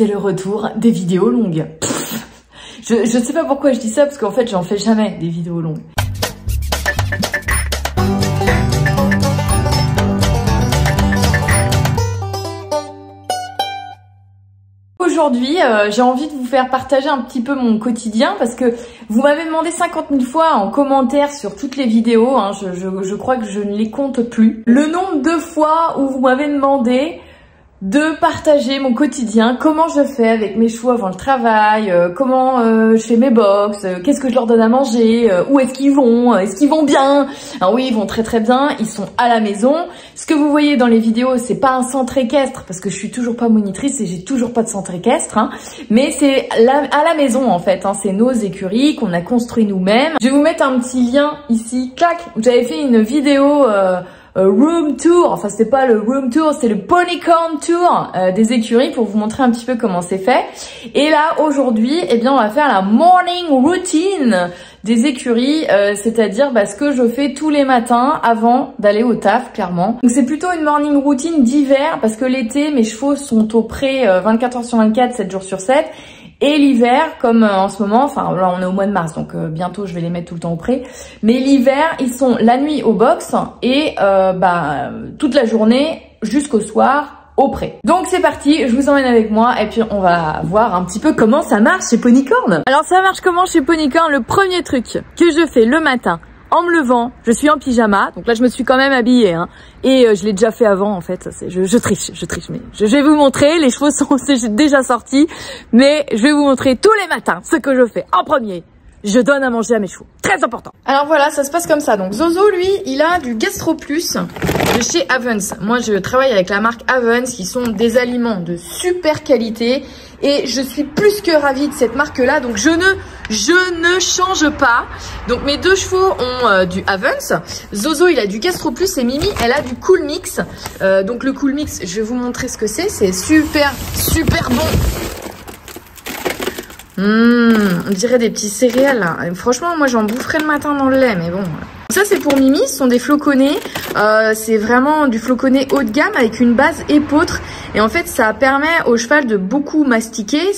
c'est le retour des vidéos longues. Je sais pas pourquoi je dis ça, parce qu'en fait, j'en fais jamais des vidéos longues. Aujourd'hui, j'ai envie de vous faire partager un petit peu mon quotidien parce que vous m'avez demandé 50 000 fois en commentaire sur toutes les vidéos, hein, je crois que je ne les compte plus, le nombre de fois où vous m'avez demandé de partager mon quotidien, comment je fais avec mes chevaux avant le travail, comment je fais mes box, qu'est-ce que je leur donne à manger, où est-ce qu'ils vont bien. Alors oui, ils vont très très bien, ils sont à la maison. Ce que vous voyez dans les vidéos, c'est pas un centre équestre parce que je suis toujours pas monitrice et j'ai toujours pas de centre équestre, hein, mais c'est à la maison en fait, hein, c'est nos écuries qu'on a construit nous-mêmes. Je vais vous mettre un petit lien ici, clac, j'avais fait une vidéo room tour, enfin c'est pas le room tour, c'est le ponycorn tour des écuries pour vous montrer un petit peu comment c'est fait. Et là aujourd'hui, eh bien on va faire la morning routine des écuries, c'est-à-dire ce que je fais tous les matins avant d'aller au taf, clairement. Donc c'est plutôt une morning routine d'hiver parce que l'été mes chevaux sont au pré 24 heures sur 24, 7 jours sur 7. Et l'hiver, comme en ce moment, enfin là on est au mois de mars, donc bientôt je vais les mettre tout le temps au pré. Mais l'hiver, ils sont la nuit au box et toute la journée jusqu'au soir au pré. Donc c'est parti, je vous emmène avec moi et puis on va voir un petit peu comment ça marche chez Ponycorn. Alors ça marche comment chez Ponycorn? Le premier truc que je fais le matin, en me levant, je suis en pyjama, donc là je me suis quand même habillée, hein, et je l'ai déjà fait avant en fait, je triche, mais je vais vous montrer, les chevaux sont déjà sortis, mais je vais vous montrer tous les matins ce que je fais en premier. Je donne à manger à mes chevaux. Très important. Alors voilà, ça se passe comme ça. Donc Zozo, lui, il a du Gastro Plus de chez Avens. Moi, je travaille avec la marque Avens, qui sont des aliments de super qualité. Et je suis plus que ravie de cette marque-là. Donc je ne change pas. Donc mes deux chevaux ont du Avens. Zozo, il a du Gastro Plus et Mimi, elle a du Cool Mix. Donc le Cool Mix, je vais vous montrer ce que c'est. C'est super, super bon. On dirait des petits céréales là. Franchement, moi j'en boufferais le matin dans le lait, mais bon. Ça c'est pour Mimi, ce sont des floconnés. C'est vraiment du floconné haut de gamme avec une base épeautre. Et en fait, ça permet au cheval de beaucoup mastiquer,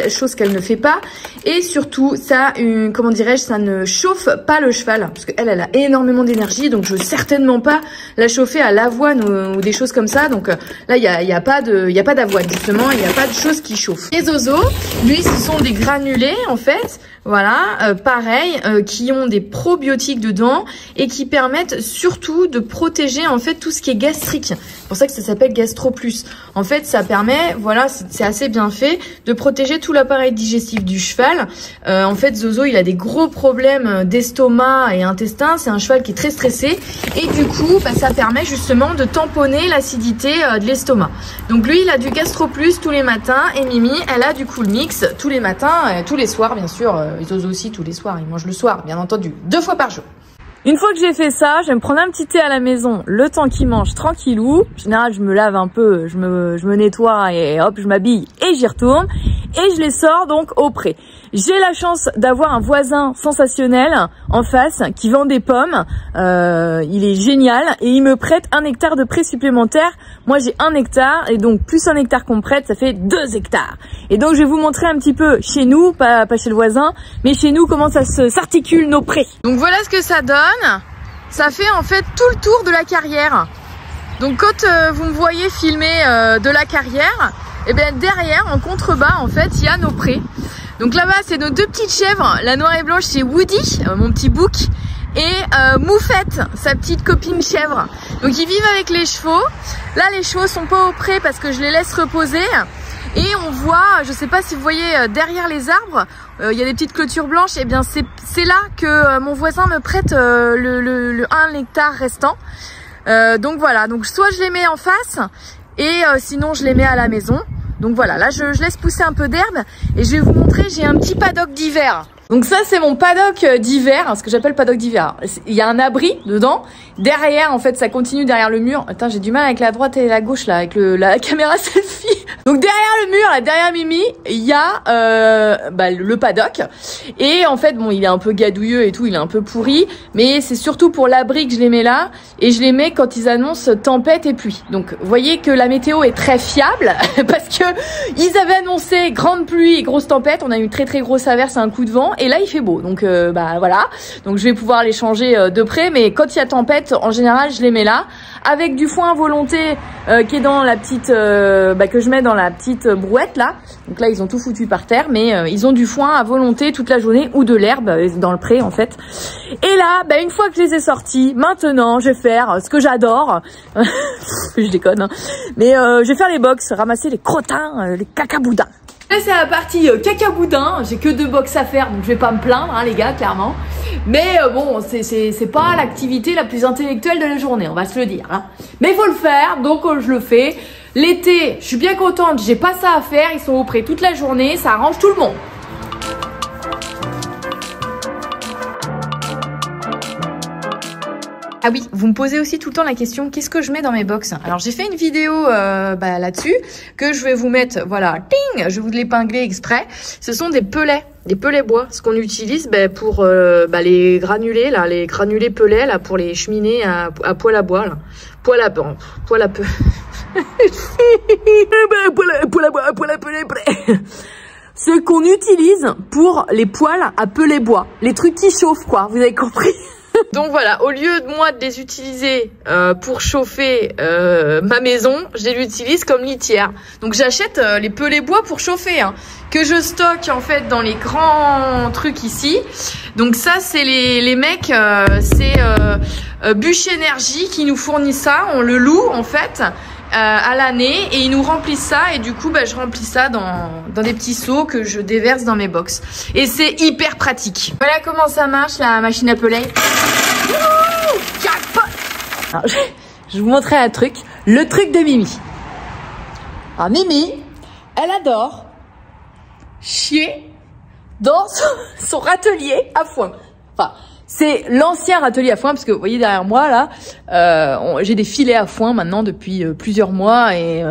chose qu'elle ne fait pas. Et surtout, ça, comment dirais-je, ça ne chauffe pas le cheval. Parce qu'elle, elle a énormément d'énergie, donc je veux certainement pas la chauffer à l'avoine ou des choses comme ça. Donc là, il y a pas d'avoine, justement, il n'y a pas de choses qui chauffent. Et Zozo, lui, ce sont des granulés, en fait. Voilà, pareil, qui ont des probiotiques dedans et qui permettent surtout de protéger en fait tout ce qui est gastrique. C'est pour ça que ça s'appelle Gastro Plus. En fait, ça permet, voilà, c'est assez bien fait, de protéger tout l'appareil digestif du cheval. En fait, Zozo, il a des gros problèmes d'estomac et intestin. C'est un cheval qui est très stressé et du coup, ça permet justement de tamponner l'acidité de l'estomac. Donc lui, il a du Gastro Plus tous les matins et Mimi, elle a du Cool Mix tous les matins, tous les soirs, bien sûr. Zozo aussi tous les soirs, il mange le soir, bien entendu, 2 fois par jour. Une fois que j'ai fait ça, je vais me prendre un petit thé à la maison, le temps qu'il mange tranquillou. En général, je me lave un peu, je me nettoie et hop, je m'habille et j'y retourne. Et je les sors donc au pré. J'ai la chance d'avoir un voisin sensationnel en face qui vend des pommes. Il est génial et il me prête 1 hectare de pré supplémentaire. Moi, j'ai 1 hectare et donc plus 1 hectare qu'on me prête, ça fait 2 hectares. Et donc, je vais vous montrer un petit peu chez nous, pas chez le voisin, mais chez nous, comment ça s'articule nos prés. Donc, voilà ce que ça donne. Ça fait en fait tout le tour de la carrière. Donc, quand vous me voyez filmer de la carrière, et bien derrière, en contrebas, en fait, il y a nos prés. Donc là-bas, c'est nos 2 petites chèvres. La noire et blanche, c'est Woody, mon petit bouc. Et Moufette, sa petite copine chèvre. Donc ils vivent avec les chevaux. Là, les chevaux sont pas au pré parce que je les laisse reposer. Et on voit, je sais pas si vous voyez derrière les arbres, il y a des petites clôtures blanches. Et bien c'est là que mon voisin me prête le 1 hectare restant. Donc voilà, donc soit je les mets en face et sinon je les mets à la maison. Donc voilà, là je laisse pousser un peu d'herbe et je vais vous montrer, j'ai un petit paddock d'hiver. Donc ça, c'est mon paddock d'hiver, ce que j'appelle paddock d'hiver. Il y a un abri dedans. Derrière, en fait, ça continue derrière le mur. Attends, j'ai du mal avec la droite et la gauche, là, avec la caméra selfie. Donc derrière le mur, là, derrière Mimi, il y a le paddock. Et en fait, bon, il est un peu gadouilleux et tout, il est un peu pourri. Mais c'est surtout pour l'abri que je les mets là. Et je les mets quand ils annoncent tempête et pluie. Donc, vous voyez que la météo est très fiable parce que ils avaient annoncé grande pluie et grosse tempête. On a eu une très très grosse averse et un coup de vent. Et là, il fait beau. Donc, voilà. Donc, je vais pouvoir les changer de près. Mais quand il y a tempête, en général, je les mets là. Avec du foin à volonté qui est dans la petite... que je mets dans la petite brouette, là. Donc là, ils ont tout foutu par terre. Mais ils ont du foin à volonté toute la journée ou de l'herbe dans le pré, en fait. Et là, une fois que je les ai sortis, maintenant, je vais faire ce que j'adore. Je déconne, hein. Mais je vais faire les box, ramasser les crottins, les cacaboudins. Là, c'est la partie cacaboudin. J'ai que 2 box à faire, donc je vais pas me plaindre, hein, les gars, clairement. Mais bon, c'est pas l'activité la plus intellectuelle de la journée, on va se le dire, hein. Mais il faut le faire, donc je le fais. L'été, je suis bien contente, j'ai pas ça à faire. Ils sont au pré toute la journée, ça arrange tout le monde. Ah oui, vous me posez aussi tout le temps la question, qu'est-ce que je mets dans mes box? Alors j'ai fait une vidéo là-dessus que je vais vous mettre, voilà, ting, je vais vous l'épingler exprès. Ce sont des pelets bois, ce qu'on utilise pour les granulés, là, les granulés pelets là pour les cheminées à poêle à bois, là. Poêle à pellet. Ce qu'on utilise pour les poêles à pellet bois, les trucs qui chauffent, quoi. Vous avez compris? Donc voilà, au lieu de moi de les utiliser pour chauffer ma maison, je les utilise comme litière. Donc j'achète les pellets bois pour chauffer, hein, que je stocke en fait dans les grands trucs ici. Donc ça, c'est les mecs, c'est Bûche Énergie qui nous fournit ça. On le loue en fait à l'année et ils nous remplissent ça et du coup je remplis ça dans des pets seaux que je déverse dans mes box et c'est hyper pratique. Voilà comment ça marche la machine à pellet. Alors, je vais vous montrer un truc, le truc de Mimi. Alors Mimi, elle adore chier dans son râtelier à foin. Enfin, c'est l'ancien râtelier à foin parce que vous voyez derrière moi là, j'ai des filets à foin maintenant depuis plusieurs mois et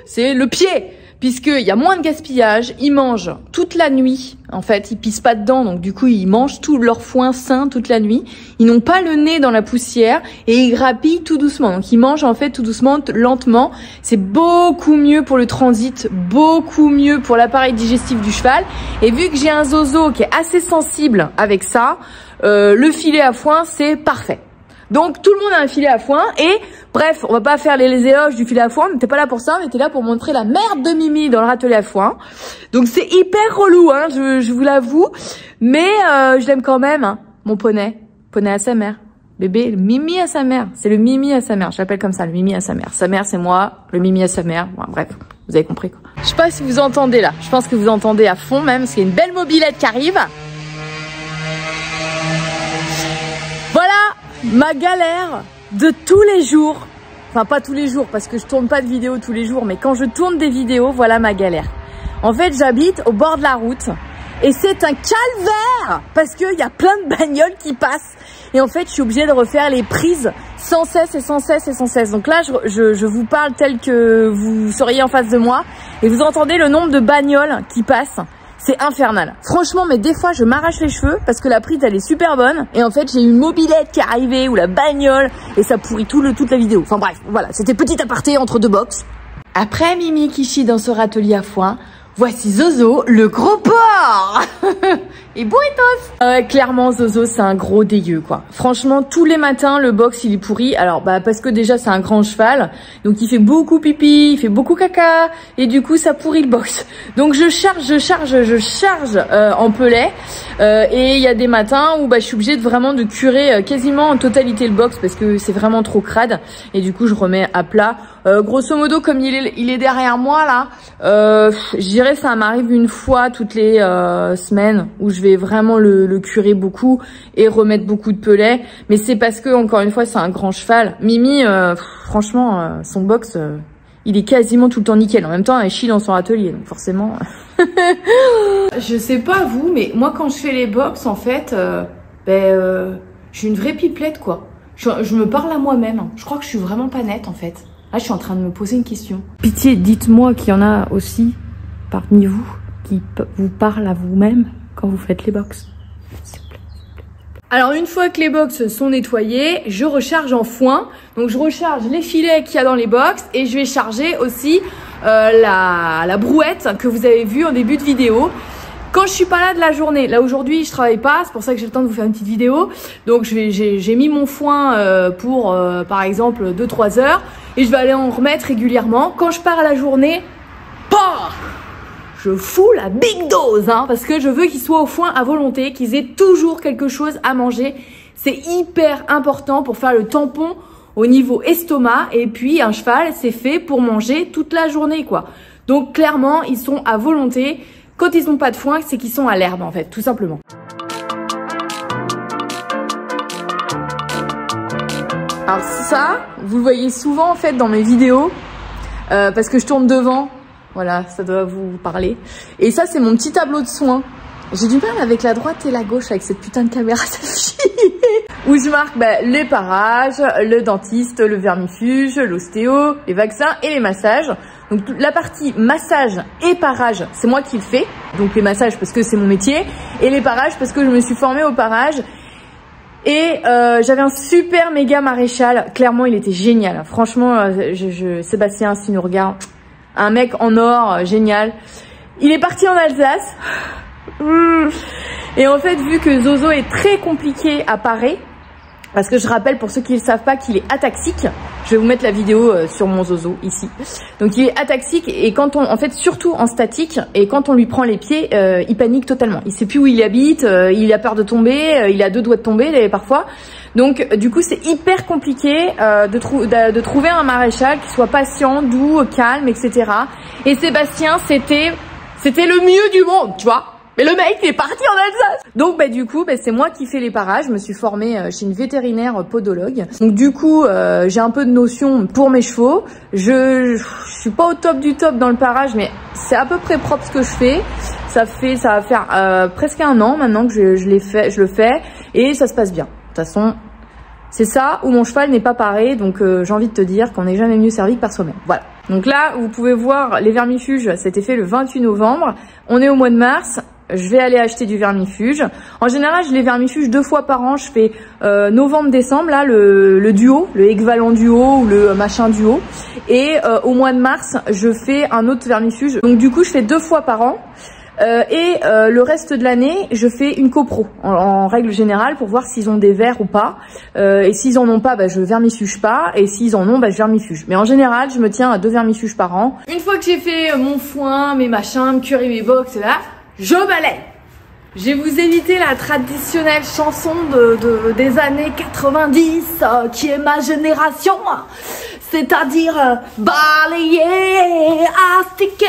c'est le pied puisqu'il y a moins de gaspillage, ils mangent toute la nuit, en fait, ils pissent pas dedans, donc du coup ils mangent tout leur foin sain toute la nuit, ils n'ont pas le nez dans la poussière et ils grappillent tout doucement, donc ils mangent en fait tout doucement, lentement, c'est beaucoup mieux pour le transit, beaucoup mieux pour l'appareil digestif du cheval, et vu que j'ai un zozo qui est assez sensible avec ça, le filet à foin c'est parfait. Donc tout le monde a un filet à foin et bref, on va pas faire les éloges du filet à foin, mais t'es pas là pour ça, mais t'es là pour montrer la merde de Mimi dans le râtelier à foin. Donc c'est hyper relou, hein, je vous l'avoue, mais je l'aime quand même, hein, mon poney à sa mère, bébé, le Mimi à sa mère, c'est le Mimi à sa mère, je l'appelle comme ça, le Mimi à sa mère. Sa mère c'est moi, le Mimi à sa mère, bon, bref, vous avez compris quoi. Je sais pas si vous entendez là, je pense que vous entendez à fond même, parce qu'il y a une belle mobilette qui arrive. Ma galère de tous les jours, enfin pas tous les jours parce que je tourne pas de vidéos tous les jours, mais quand je tourne des vidéos, voilà ma galère. En fait, j'habite au bord de la route et c'est un calvaire parce qu'il y a plein de bagnoles qui passent et en fait, je suis obligée de refaire les prises sans cesse et sans cesse et sans cesse. Donc là, je vous parle tel que vous seriez en face de moi et vous entendez le nombre de bagnoles qui passent. C'est infernal. Franchement, mais des fois, je m'arrache les cheveux parce que la prise, elle est super bonne. Et en fait, j'ai une mobilette qui est arrivée ou la bagnole et ça pourrit toute la vidéo. Enfin bref, voilà, c'était petit aparté entre 2 box. Après Mimi qui chie dans ce râtelier à foin, voici Zozo, le gros porc. Et burritos. Clairement, Zozo, c'est un gros dégueu, quoi. Franchement, tous les matins, le box, il est pourri. Alors, parce que déjà, c'est un grand cheval. Donc, il fait beaucoup pipi, il fait beaucoup caca. Et du coup, ça pourrit le box. Donc, je charge en pellet. Et il y a des matins où, je suis obligée de curer quasiment en totalité le box parce que c'est vraiment trop crade. Et du coup, je remets à plat. Grosso modo, comme il est derrière moi, là, je dirais ça m'arrive une fois toutes les semaines où je vais vraiment le curer beaucoup et remettre beaucoup de pellets. Mais c'est parce que, encore une fois, c'est un grand cheval. Mimi, franchement, son box, il est quasiment tout le temps nickel. En même temps, elle chie dans son atelier, donc forcément... Je sais pas vous, mais moi quand je fais les box, en fait, je suis une vraie pipelette, quoi. Je me parle à moi-même. Je crois que je suis vraiment pas nette, en fait. Là, je suis en train de me poser une question. Pitié, dites-moi qu'il y en a aussi parmi vous qui vous parlent à vous-même quand vous faites les box. Alors une fois que les box sont nettoyées, je recharge en foin. Donc je recharge les filets qu'il y a dans les box et je vais charger aussi la brouette que vous avez vue en début de vidéo. Quand je suis pas là de la journée, là aujourd'hui je travaille pas, c'est pour ça que j'ai le temps de vous faire une petite vidéo. Donc j'ai mis mon foin pour par exemple 2-3 heures et je vais aller en remettre régulièrement. Quand je pars à la journée, je fous la big dose, hein, parce que je veux qu'ils soient au foin à volonté, qu'ils aient toujours quelque chose à manger. C'est hyper important pour faire le tampon au niveau estomac. Et puis un cheval, c'est fait pour manger toute la journée, quoi. Donc clairement, ils sont à volonté. Quand ils n'ont pas de foin, c'est qu'ils sont à l'herbe, en fait, tout simplement. Alors ça, vous le voyez souvent en fait dans mes vidéos, parce que je tourne devant. Voilà, ça doit vous parler. Et ça, c'est mon petit tableau de soins. J'ai du mal avec la droite et la gauche avec cette putain de caméra selfie. Où je marque les parages, le dentiste, le vermifuge, l'ostéo, les vaccins et les massages. Donc la partie massage et parage, c'est moi qui le fais. Donc les massages parce que c'est mon métier. Et les parages parce que je me suis formée au parage. Et j'avais un super méga maréchal. Clairement, il était génial. Franchement, Sébastien, si nous regarde... Un mec en or, génial. Il est parti en Alsace. Et en fait, vu que Zozo est très compliqué à parer, parce que je rappelle pour ceux qui ne le savent pas qu'il est ataxique, je vais vous mettre la vidéo sur mon Zozo ici. Donc il est ataxique et quand on, en fait surtout en statique, et quand on lui prend les pieds, il panique totalement. Il sait plus où il habite, il a peur de tomber, il a 2 doigts de tomber parfois. Donc du coup c'est hyper compliqué de trouver un maréchal qui soit patient, doux, calme, etc. Et Sébastien c'était le mieux du monde, tu vois. Mais le mec il est parti en Alsace. Donc du coup c'est moi qui fais les parages. Je me suis formée chez une vétérinaire podologue. Donc du coup j'ai un peu de notion pour mes chevaux. Je suis pas au top du top dans le parage, mais c'est à peu près propre ce que je fais. Ça va faire presque 1 an maintenant que je le fais et ça se passe bien. De toute façon, c'est ça où mon cheval n'est pas paré, donc j'ai envie de te dire qu'on n'est jamais mieux servi que par soi-même. Voilà. Donc là, vous pouvez voir les vermifuges, c'était fait le 28 novembre. On est au mois de mars. Je vais aller acheter du vermifuge. En général, je les vermifuge 2 fois par an. Je fais novembre-décembre, là, le duo, le équivalent duo ou le machin duo. Et au mois de mars, je fais un autre vermifuge. Donc du coup, je fais 2 fois par an. Le reste de l'année, je fais une copro en règle générale pour voir s'ils ont des vers ou pas. Et s'ils en ont pas, je vermifuge pas. Et s'ils en ont, je vermifuge. Mais en général, je me tiens à 2 vermifuges par an. Une fois que j'ai fait mon foin, mes machins, mes curry, mes box, là, je balaye. Je vais vous éviter la traditionnelle chanson des années 90 qui est ma génération. C'est-à-dire balayer, astiquer,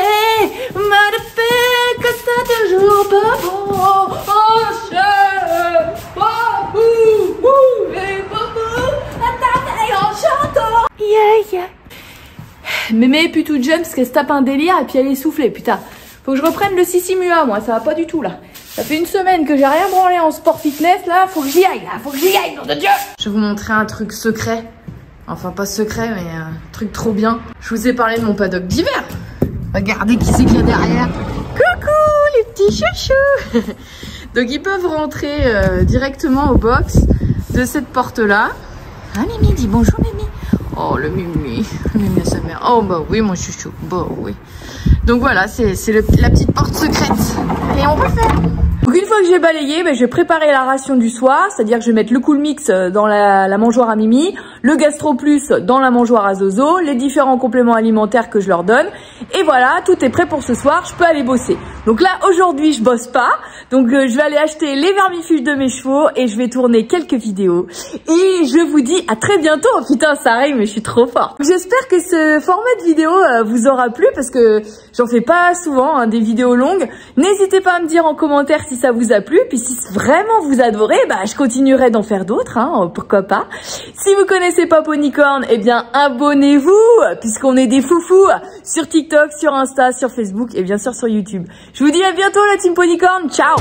me fait que c'est toujours pas bon. Mémé est plus toute jeune parce qu'elle se tape un délire et puis elle est soufflée, putain. Faut que je reprenne le Sissimua, moi, ça va pas du tout, là. Ça fait 1 semaine que j'ai rien branlé en sport fitness, là. Faut que j'y aille, là. Faut que j'y aille, nom de Dieu. Je vais vous montrer un truc secret. Enfin, pas secret, mais un truc trop bien. Je vous ai parlé de mon paddock d'hiver. Regardez qui c'est qu'il y a derrière. Coucou, les petits chouchous. Donc, ils peuvent rentrer directement au box de cette porte-là. Ah, Mimi, dis bonjour, Mimi. Oh, le Mimi. Mimi à sa mère. Oh, bah oui, mon chouchou. Bah oui. Donc voilà, c'est la petite porte secrète. Et on refait. Donc une fois que j'ai balayé, je vais préparer la ration du soir. C'est-à-dire que je vais mettre le Cool Mix dans la mangeoire à Mimi, le Gastro Plus dans la mangeoire à Zozo, les différents compléments alimentaires que je leur donne. Et voilà, tout est prêt pour ce soir, je peux aller bosser. Donc là, aujourd'hui, je bosse pas. Donc je vais aller acheter les vermifuges de mes chevaux et je vais tourner quelques vidéos. Et je vous dis à très bientôt. Oh, putain, ça arrive, mais je suis trop forte. J'espère que ce format de vidéo vous aura plu parce que j'en fais pas souvent, des vidéos longues. N'hésitez pas à me dire en commentaire si ça vous a plu. Puis si vraiment vous adorez, bah je continuerai d'en faire d'autres, hein, pourquoi pas. Si vous connaissez pas Ponycorn, eh bien abonnez-vous, puisqu'on est des foufous sur TikTok, sur Insta, sur Facebook et bien sûr sur YouTube. Je vous dis à bientôt la team Ponycorn, ciao.